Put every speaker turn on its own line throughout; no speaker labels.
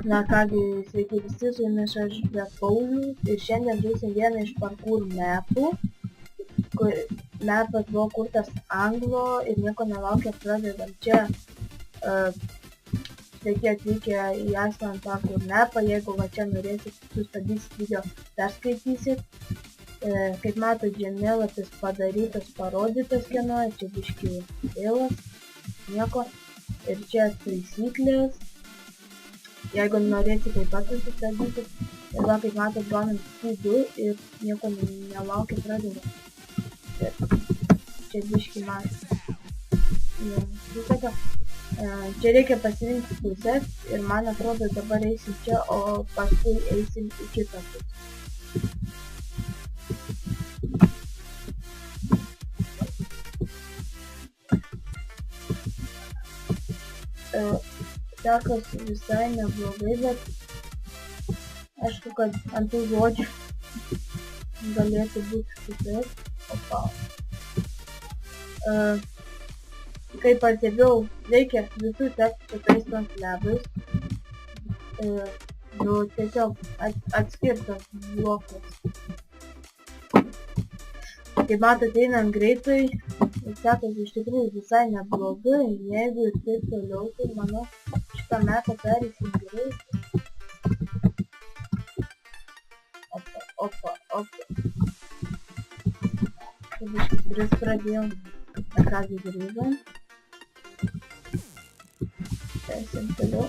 Na kągi, sveiki visi, su jumis aš Paulius ir šiandien žaisim vieną iš parkour mapų. Mapas buvo kurtas anglo ir nieko nelaukia pradedam. Čia sveiki atvykę į esant parkour mapą, jeigu va čia norėsit sustabdysit video, perskaitysit. Kaip matot, žemėlapis padarytas, parodytas kieno, čia biškį vėlas, nieko. Ir čia taisyklės. Jeigu norėsite taip pat sustabdyti, ir va, kaip matot, gaunam T2 ir nieko nelaukia pradedam. Čia biškį matot. Čia reikia pasirinkti pusės ir man atrodo dabar eisim čia, o paskui eisim į kitą pusę. Sekasi visai neblogai, bet aišku, kad ant tų žodžių galėtų būti kitaip. Opa. Kaip pastebėjau, reikia visus sekti šitais lebais. Tiesiog atskirtas blokas. Kaip matot, einant greitai, sekasi iš tikrųjų visai neblogai. Jeigu ir taip toliau, tai manau, šitą metą pereisim gerai. Opa. Kaip iškis tris pradėjom, kągi grįžom. Eisim toliau.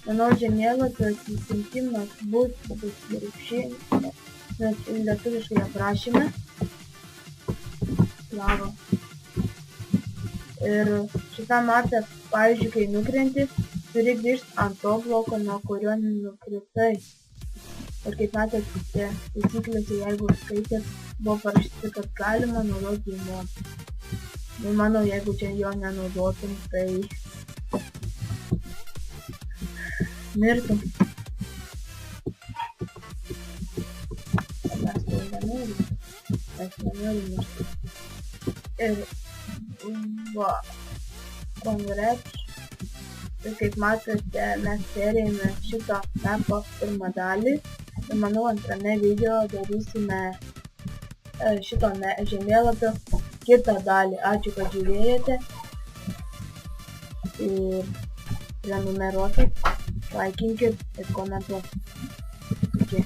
Manau, žemėlapio atsisintimas bus brūkšniai, nes lietuviškai aprašyme. Lava. Ir šitą matą, pavyzdžiui, kai nukrenti, turi grįžti ant to bloko, nuo kurio nukritai. Ir kaip matėt, taisyklėse, jeigu skaitėt, buvo parašyti, kad galima naudoti mod. Nu, manau, jeigu čia jo nenaudotum, tai mirtum. Mes to nenorim. Mes nenorim mirti. Ir va, congrats. Ir kaip matote, mes perėjome šito mapo pirmą dalį. Ir manau, antrame video darysime šito žemėlapio kitą dalį. Ačiū, kad žiūrėjote. Ir prenumeruokit, laikinkit ir komentuokit. Iki.